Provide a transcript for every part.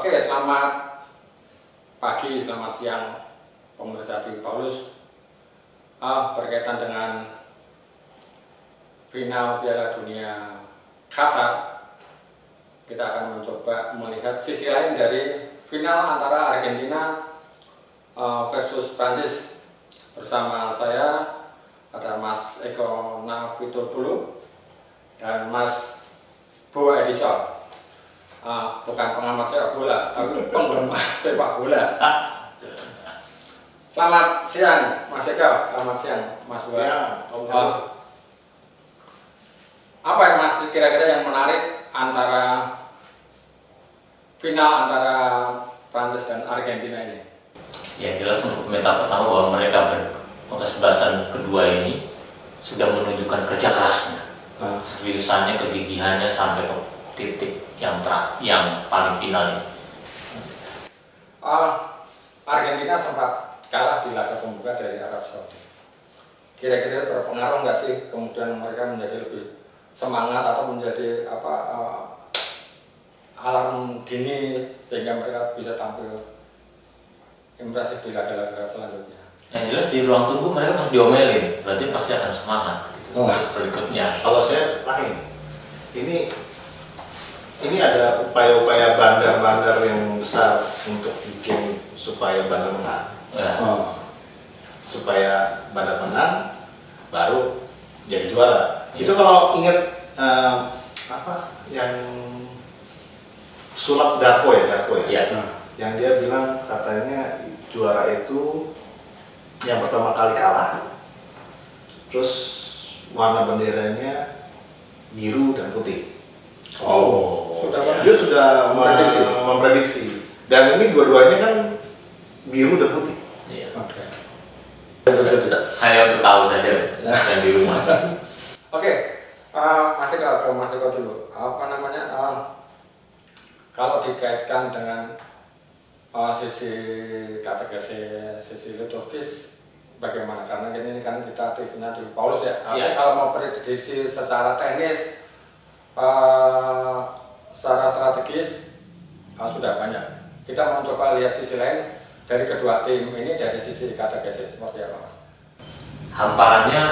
Oke, selamat pagi, selamat siang pemirsa TV Paulus. Berkaitan dengan final Piala Dunia Qatar, kita akan mencoba melihat sisi lain dari final antara Argentina versus Prancis. Bersama saya ada Mas Eko Napitululu dan Mas Bo Edison. Bukan pengamat sepak bola, tapi penggemar sepak bola. Selamat siang Mas Eko, selamat siang Mas Bo. Apa yang Mas kira-kira yang menarik antara final antara Prancis dan Argentina ini? Ya jelas untuk pemirsa pertama bahwa mereka kesebelasan kedua ini sudah menunjukkan kerja kerasnya, seriusannya, kegigihannya sampai ke titik yang paling final ini. Argentina sempat kalah di laga pembuka dari Arab Saudi. Kira-kira berpengaruh nggak sih kemudian mereka menjadi lebih semangat atau menjadi alarm dini sehingga mereka bisa tampil impresif di laga-laga selanjutnya? Yang jelas di ruang tunggu mereka pasti diomelin, berarti pasti akan semangat gitu. Berikutnya. Kalau saya lain, ini ada upaya-upaya bandar-bandar yang besar untuk bikin supaya bandar menang. Supaya bandar menang, baru jadi juara. Itu kalau ingat yang sulap Darko ya. Yang dia bilang katanya juara itu yang pertama kali kalah, terus warna benderanya biru dan putih. Dia sudah memprediksi. Dan ini dua-duanya kan biru dan putih. Iya. Oke. Hanya untuk tahu saja yang di rumah. Oke, Mas Eko dulu. Kalau dikaitkan dengan sisi liturgis, bagaimana? Karena ini kan kita TV-nya di Paulus ya. Kalau mau prediksi secara teknis, secara strategis sudah banyak. Kita mencoba lihat sisi lain dari kedua tim ini dari sisi kategori seperti apa, Mas? Hamparannya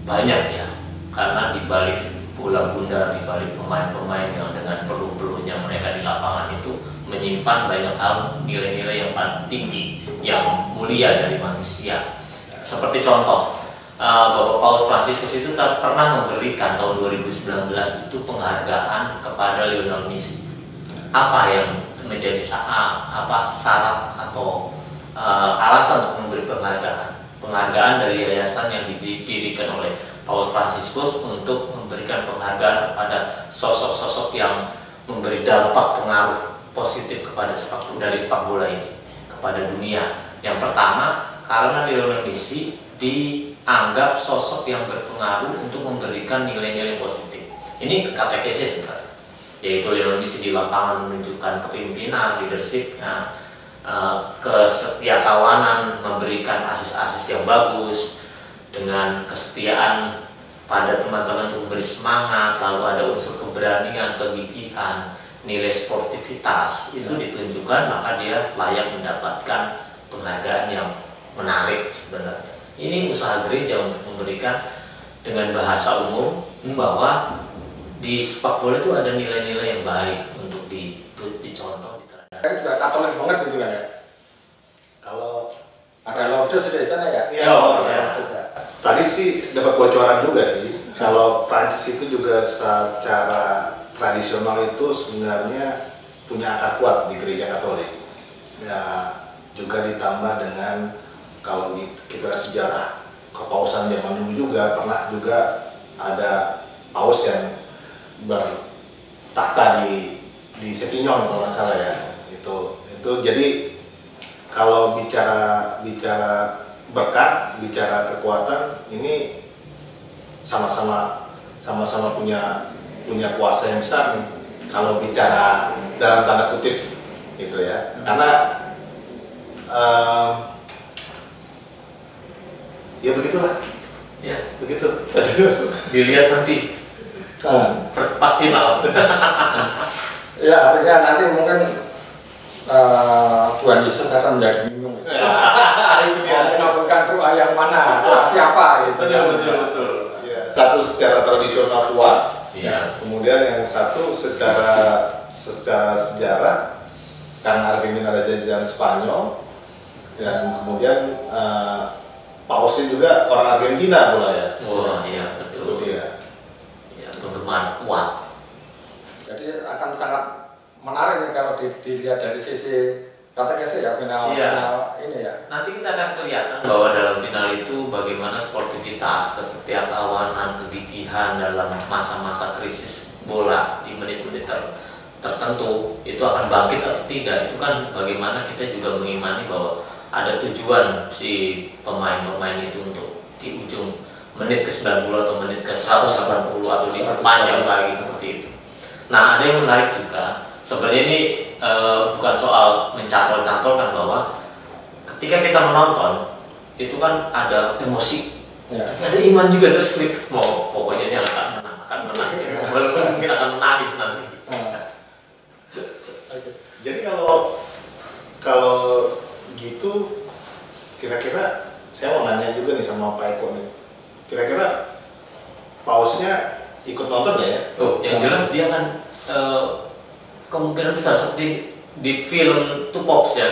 banyak ya, karena di balik bola bundar, di balik pemain-pemain yang dengan peluh-peluhnya mereka di lapangan itu menyimpan banyak hal, nilai-nilai yang paling tinggi, yang mulia dari manusia. Seperti contoh, Bapak Paus Fransiskus itu pernah memberikan tahun 2019 itu penghargaan kepada Lionel Messi. Apa yang menjadi syarat atau alasan untuk memberi penghargaan? Penghargaan dari yayasan yang didirikan oleh Paus Fransiskus untuk memberikan penghargaan kepada sosok-sosok yang memberi dampak pengaruh positif kepada sepak bola ini kepada dunia. Yang pertama, karena Lionel Messi dianggap sosok yang berpengaruh untuk memberikan nilai-nilai positif. Ini katekesis sebenarnya, yaitu Lionel Messi di lapangan menunjukkan kepemimpinan, leadership, kesetiakawanan, memberikan asis-asis yang bagus dengan kesetiaan pada teman-teman untuk memberi semangat, lalu ada unsur keberanian, kegigihan, nilai sportivitas itu ditunjukkan, maka dia layak mendapatkan penghargaan yang menarik sebenarnya. Ini usaha gereja untuk memberikan dengan bahasa umum bahwa di sepak bola itu ada nilai-nilai yang baik untuk dicontoh. Kan juga Katolik banget gitu kan ya? Kalau ada Lourdes di sana ya? Tadi sih dapat bocoran juga sih. Kalau Prancis itu juga secara tradisional itu sebenarnya punya akar kuat di gereja Katolik. Ya, juga ditambah dengan kalau kita sejarah kepausan zaman dulu juga pernah juga ada paus yang bertahta di Sevignon kalau nggak salah ya. Itu jadi kalau bicara berkat, bicara kekuatan, ini sama-sama punya kuasa yang besar nih. Kalau bicara dalam tanda kutip gitu ya, karena ya begitulah. Ya, begitu. Dilihat nanti pasti final. Ya, artinya nanti mungkin Tuhan Yesus akan menjadi bingung. Itu dia. Mengabulkan doa yang mana, doa siapa gitu. Betul. Ya, satu secara tradisional tua, Iya. kemudian yang satu secara sejarah karena Argentina ada jajahan Spanyol, dan kemudian pausnya juga orang Argentina pula ya. Wah, iya Itu betul. dia. Ya, penggemar kuat. Jadi akan sangat menarik nih kalau dilihat dari sisi katekese ya final ini ya. Nanti kita akan kelihatan bahwa dalam final itu bagaimana sportivitas, kesetiakawanan, kegigihan dalam masa-masa krisis bola di menit-menit tertentu itu akan bangkit atau tidak. Itu kan bagaimana kita juga mengimani bahwa ada tujuan si pemain-pemain itu untuk di ujung menit ke 90 atau menit ke 180 atau diperpanjang lagi seperti itu. Nah, ada yang menarik juga. Sebenarnya ini bukan soal mencantol-cantolkan bahwa ketika kita menonton itu kan ada emosi, tapi ada iman juga, terus klik mau pokoknya dia akan menang, walaupun mungkin akan menangis nanti. Jadi kalau gitu, kira-kira saya mau nanya juga nih sama Pak Eko nih. Kira-kira pausnya ikut nonton nggak ya? Oh, yang jelas dia kan kemungkinan besar seperti di film Two Popes ya,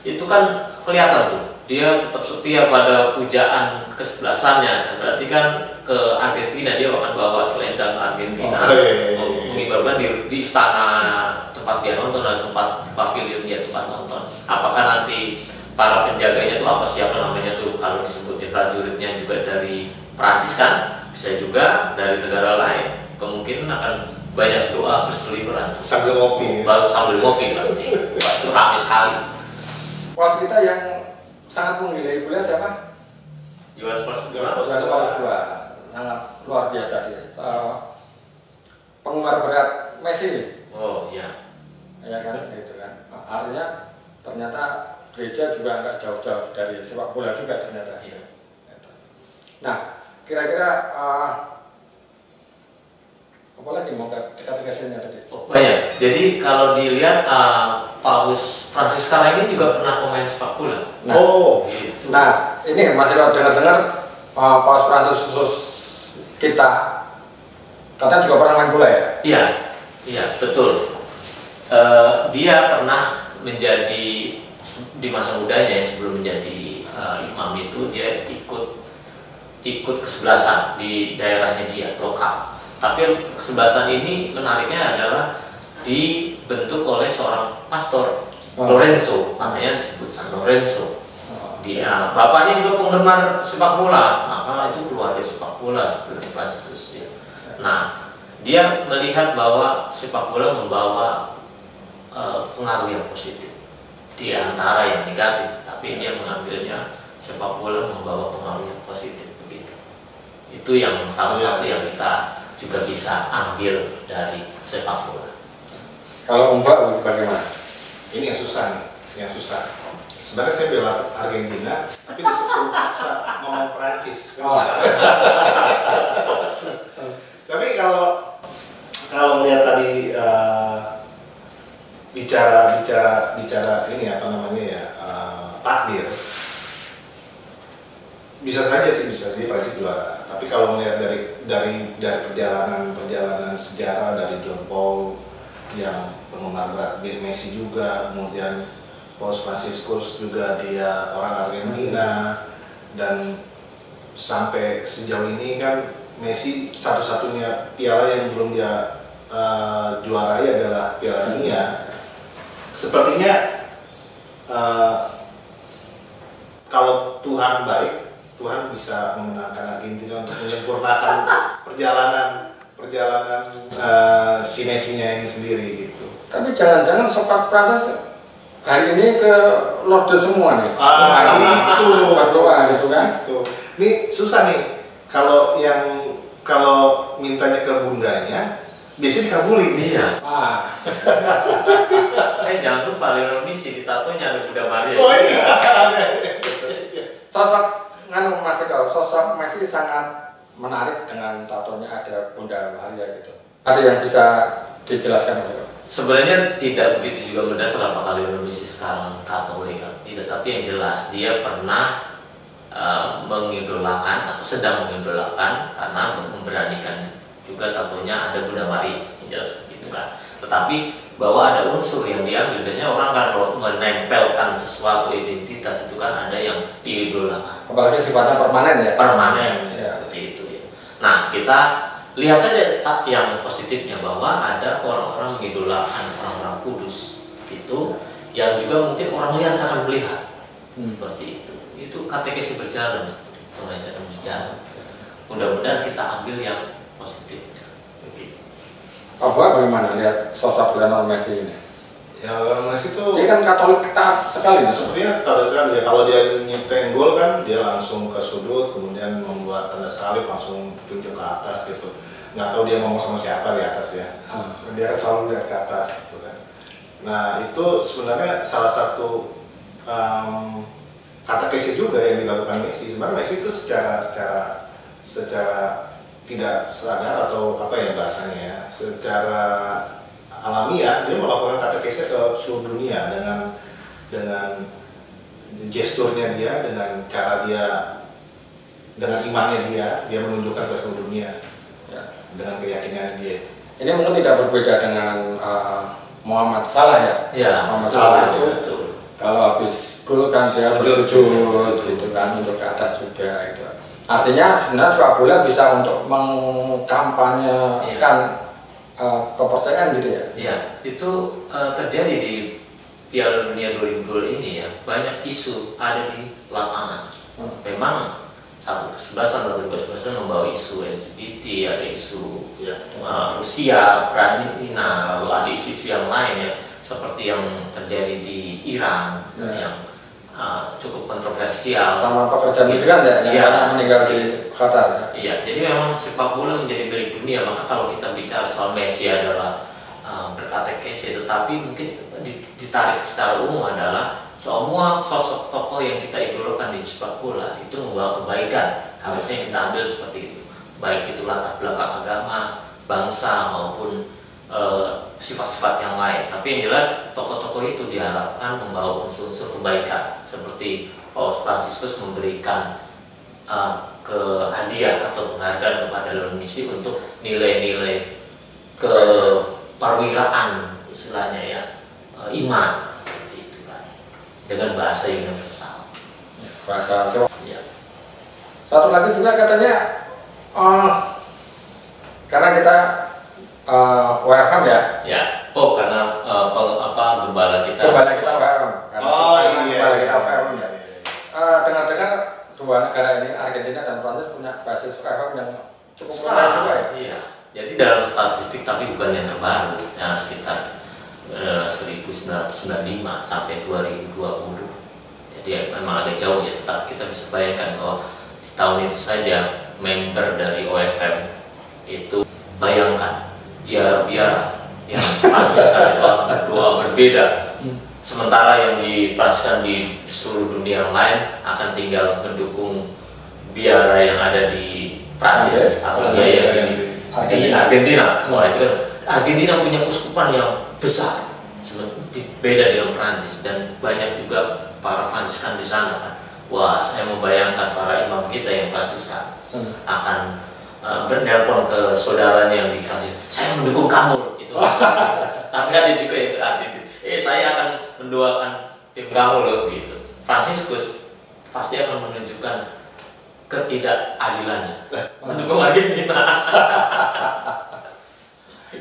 itu kan kelihatan tuh dia tetap setia pada pujaan kesebelasannya. Berarti kan ke Argentina dia akan bawa selendang Argentina, mengibarkan di istana tempat dia nonton dan tempat pavilion dia tempat nonton. Apakah nanti para penjaganya tuh siapa namanya tuh, kalau disebut prajuritnya juga dari Perancis kan, bisa juga dari negara lain. Kemungkinan akan banyak doa berseliweran sambil ngopi. Sambil ngopi pasti. Wah, itu ramai sekali. Paus kita yang sangat menggilai bola siapa? Yohanes Paus II. Yohanes Paus II sangat luar biasa dia. Penggemar berat Messi. Oh iya. Ya kan, gitu kan. Artinya ternyata gereja juga nggak jauh-jauh dari sepak bola juga ternyata. Iya. Nah, kira-kira apa lagi mau katekesenya tadi? Oh, banyak. Jadi kalau dilihat Paus Francis sekarang ini juga pernah pemain sepak bola. Gitu. Nah, ini masih dengar-dengar Paus Francis kita katanya juga pernah main bola ya? Iya, betul. Dia pernah menjadi di masa mudanya sebelum menjadi imam itu dia ikut kesebelasan di daerahnya dia lokal. Tapi kesebelasan ini menariknya adalah dibentuk oleh seorang pastor Lorenzo, makanya disebut San Lorenzo. Dia bapaknya juga penggemar sepak bola, maka itu keluarga sepak bola seperti Francis. Nah, dia melihat bahwa sepak bola membawa pengaruh yang positif di antara yang negatif, tapi dia mengambilnya sepak bola membawa pengaruh yang positif begitu. Itu yang salah satu yang kita juga bisa ambil dari sepak bola. Kalau Mbak bagaimana? Ini yang susah nih, yang susah. Sebenarnya saya bela Argentina, tapi disuruh paksa ngomong Perancis. Tapi kalau melihat tadi bicara ini apa namanya ya, takdir. Bisa saja sih Prancis juara. Tapi kalau melihat dari perjalanan sejarah dari John Paul yang penggemar berat Messi juga, kemudian Paus Franciscus juga dia orang Argentina, dan sampai sejauh ini kan Messi satu-satunya piala yang belum dia juarai adalah Piala Dunia. Sepertinya kalau Tuhan baik, Tuhan bisa memenangkan Argentina untuk menyempurnakan perjalanan si Messi-nya ini sendiri gitu. Tapi jangan-jangan sobat Prancis hari ini ke Lorde semua nih. Itu berdoa gitu kan. Tuh. Ini susah nih. Kalau mintanya ke bundanya biasanya dikabulin. Iya. Jangan lupa Lionel Messi di tatonya ada Bunda Maria. Oh iya. Sosok Messi sangat menarik dengan tatonya ada Bunda Maria gitu. Ada yang bisa dijelaskan Mas Eko. Sebenarnya tidak begitu juga mendasar apakah Lionel Messi sekarang Katolik atau tidak, tapi yang jelas dia pernah mengidolakan atau sedang mengidolakan karena memberanikan juga tentunya ada Bunda Mari, yang jelas begitu kan. Tetapi bahwa ada unsur yang diambil, biasanya orang kan menempelkan sesuatu identitas itu kan ada yang diidolakan. Apalagi sifatnya permanen ya. Permanen Ya. seperti itu ya. Nah kita lihat saja yang positifnya bahwa ada orang-orang mengidolakan orang-orang kudus itu yang juga mungkin orang lihat akan melihat seperti itu. Itu katekesi berjalan, pengajaran berjalan. Mudah-mudahan kita ambil yang positifnya. Pak Buah bagaimana lihat sosok Lionel Messi ini? Ya Lionel Messi itu Dia kan Katolik taat sekali. sebenarnya kalau dia nyiptain gol kan dia langsung ke sudut, kemudian membuat tanda salib, langsung tunjuk ke atas gitu. Nggak tahu dia ngomong sama siapa di atas ya. Dia selalu lihat ke atas gitu kan. Nah itu sebenarnya salah satu katekesi juga yang dilakukan Messi. Sebenarnya Messi itu secara tidak sadar atau apa ya bahasanya ya, secara alamiah dia melakukan katekesi ke seluruh dunia dengan gesturnya dia, dengan cara dia, dengan imannya dia menunjukkan ke seluruh dunia ya, dengan keyakinan dia. Ini mungkin tidak berbeda dengan Muhammad Salah ya. Ya, Muhammad Salah itu betul. kalau habis gol kan dia bersujud gitu kan untuk ke atas juga itu. Artinya sebenarnya sepak bola bisa untuk mengkampanyekan kepercayaan gitu ya. Ya, itu terjadi di Piala Dunia 2002 ini ya. Banyak isu ada di lapangan. Memang satu kesebelasan atau kesebelasan membawa isu LGBT, ada isu ya, Rusia, Ukraina, lalu ada isu-isu yang lain ya, seperti yang terjadi di Iran yang cukup kontroversial. Sama pekerja migran ya, yang meninggal di Qatar. Iya, jadi memang sepak bola menjadi milik dunia. Maka kalau kita bicara soal Messi adalah berkatekesi, tetapi mungkin ditarik secara umum adalah semua sosok tokoh yang kita idolakan di sepak bola itu membawa kebaikan. Harusnya kita ambil seperti itu, baik itu latar belakang agama, bangsa maupun sifat-sifat yang lain. Tapi yang jelas tokoh-tokoh itu diharapkan membawa unsur-unsur kebaikan, seperti Paus Fransiskus memberikan hadiah atau penghargaan kepada Lionel Messi untuk nilai-nilai keperwiraan, istilahnya ya, iman seperti itu kan, dengan bahasa universal. Bahasa sepak. Ya. Satu lagi juga katanya karena kita WFM ya. Ya. Oh, karena gembala kita. Gembala kita WFM. Karena gembala kita WFM ya. Dengar-dengar dua negara ini, Argentina dan Prancis, punya basis WFM yang cukup besar juga ya. Iya. Jadi dalam statistik, tapi bukan yang terbaru, yang sekitar 1995 sampai 2020. Jadi memang agak jauh ya, tetapi kita bisa bayangkan bahwa di tahun itu saja member dari OFM itu, bayangkan biara-biara yang Prancis kan itu berdoa berbeda, sementara yang difaskan di seluruh dunia yang lain akan tinggal mendukung biara yang ada di Prancis atau dia yang di Argentina. Wah, itu kan Argentina punya keuskupan yang besar, beda dengan Prancis, dan banyak juga para Fransiskan di sana kan. Wah, saya membayangkan para imam kita yang Fransiskan akan bernelpon ke saudaranya yang di Prancis, saya mendukung kamu itu. Tapi ada juga yang ke Argentina, saya akan mendoakan tim kamu loh gitu. Fransiskus pasti akan menunjukkan ketidakadilannya mendukung Argentina.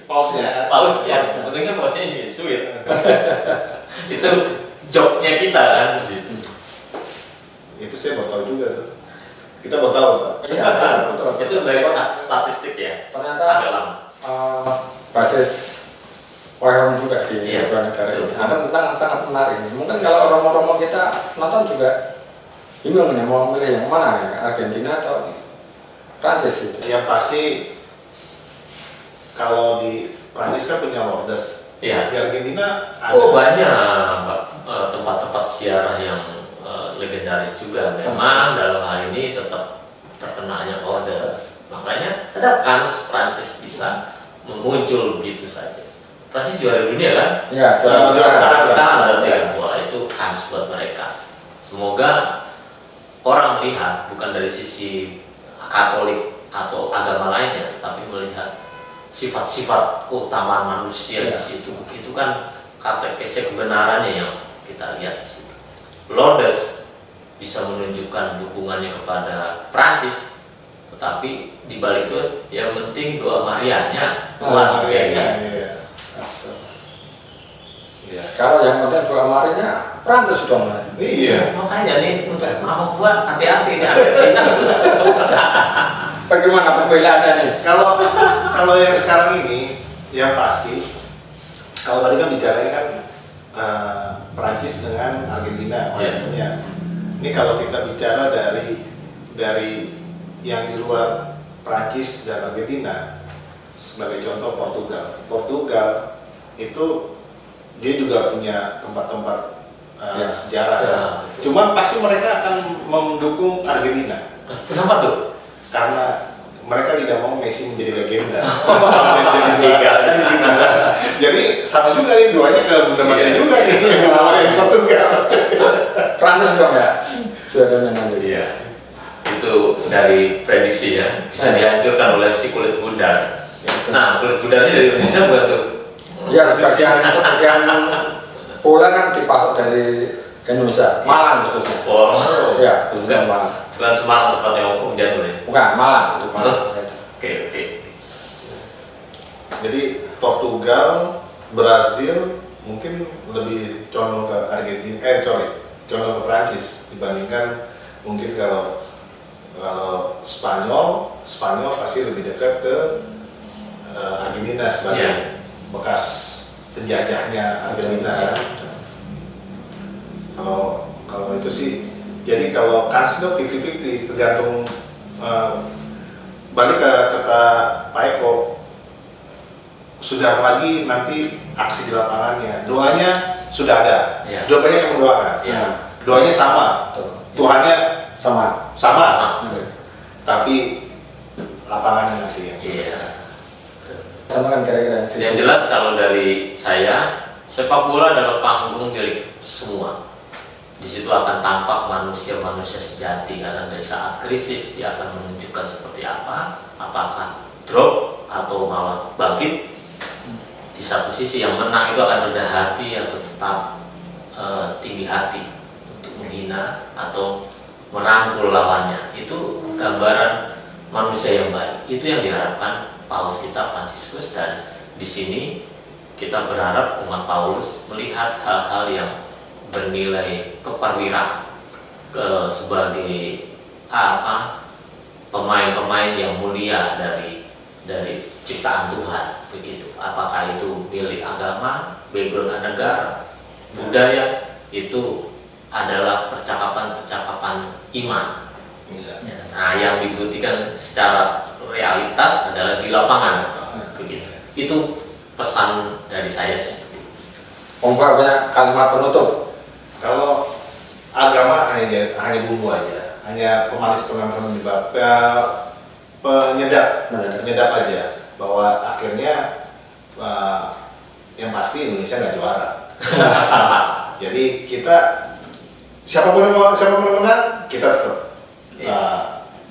Pausnya, untungnya pausnya Yesuit. Itu jobnya kita kan di situ. Itu saya baru tahu juga tuh. Kita baru tahu Pak. Iya, betul. Itu dari statistik ya. Ternyata agak lama. Basis WFM juga di dua negara ini. Akan sangat menarik. Mungkin kalau romo-romo kita nonton juga bingung nih mau milih yang mana ya, Argentina atau Prancis itu. Yang pasti kalau di Prancis kan punya Lourdes. Iya. Di Argentina ada. Oh, banyak tempat-tempat ziarah yang legendaris juga. Memang dalam hal ini tetap terkenalnya Lourdes. Makanya ada kans Prancis bisa muncul begitu saja. Prancis juara dunia kan? Ya, juara bertahan berarti kan. Wah, itu kans buat mereka. Semoga orang melihat bukan dari sisi Katolik atau agama lainnya, tetapi melihat sifat-sifat keutamaan manusia di situ. Itu kan katekese kebenarannya yang kita lihat di situ. Lourdes bisa menunjukkan dukungannya kepada Prancis, tetapi di balik itu yang penting doa Marianya kuat. Iya. Kalau yang penting doa Marianya Prancis dong. Iya. Makanya nih untuk apa buat hati-hati nih Argentina. Bagaimana pembelaannya nih? Kalau yang sekarang ini yang pasti, kalau tadi kan bicaranya kan Prancis dengan Argentina, ya. Ini kalau kita bicara dari yang di luar Prancis dan Argentina, sebagai contoh Portugal itu dia juga punya tempat-tempat sejarah. Cuman pasti mereka akan mendukung Argentina. Kenapa tuh? Karena mereka tidak mau Messi menjadi legenda. Jadi sama juga nih doanya ke Bunda Maria juga nih, lawan Portugal. Prancis dong ya, juaranya nanti. Iya. Itu dari prediksi ya, bisa dihancurkan oleh si kulit bundar. Nah, kulit bundarnya dari Indonesia bukan tuh? Ya, sebagian bola kan dipasok dari Indonesia, Malang khususnya. Oh, ya, khususnya Malang. Bukan Semarang tempatnya Om Jadul ya? Bukan, Malang. Oke. Jadi Portugal, Brazil mungkin lebih condong ke Argentina, condong ke Prancis dibandingkan mungkin kalau Spanyol pasti lebih dekat ke Argentina sebagai bekas penjajahnya Argentina. Kalau itu sih, jadi kalau kans itu 50-50 tergantung. Balik ke kata Pak Eko, sudah lagi nanti aksi di lapangannya, doanya sudah ada, doa banyak yang mendoakan, doanya sama, Tuhannya sama, tapi lapangannya nanti ya. Sama kan kira-kira. Yang jelas kalau dari saya, sepak bola adalah panggung milik semua. Di situ akan tampak manusia-manusia sejati, karena dari saat krisis dia akan menunjukkan seperti apa, apakah drop atau malah bangkit. Di satu sisi yang menang itu akan rendah hati atau tetap tinggi hati untuk menghina atau merangkul lawannya. Itu gambaran manusia yang baik. Itu yang diharapkan Paus kita Fransiskus, dan di sini kita berharap umat Paulus melihat hal-hal yang bernilai keperwiraan sebagai pemain-pemain yang mulia dari ciptaan Tuhan, begitu. Apakah itu milik agama, background negara, budaya, itu adalah percakapan-percakapan iman. Nah, yang dibuktikan secara realitas adalah di lapangan, begitu. Itu pesan dari saya sih. Punya kalimat penutup. Kalau agama hanya bumbu aja, hanya pemanis penyedap aja, bahwa akhirnya yang pasti Indonesia nggak juara. Jadi kita siapapun yang menang, kita tetap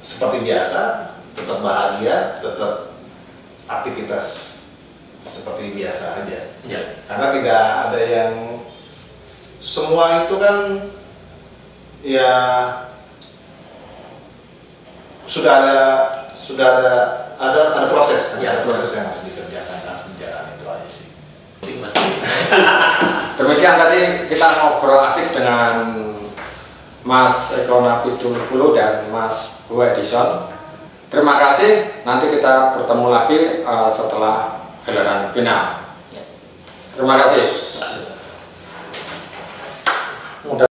seperti biasa, tetap bahagia, tetap aktivitas seperti biasa aja. Karena tidak ada yang, semua itu kan ya sudah ada proses, ada proses yang harus dikerjakan, harus berjalan, itu aja sih. Demikian tadi kita ngobrol asik dengan Mas Eko Napitulpulo dan Mas Bu Edison. Terima kasih. Nanti kita bertemu lagi setelah gelaran final. Terima kasih.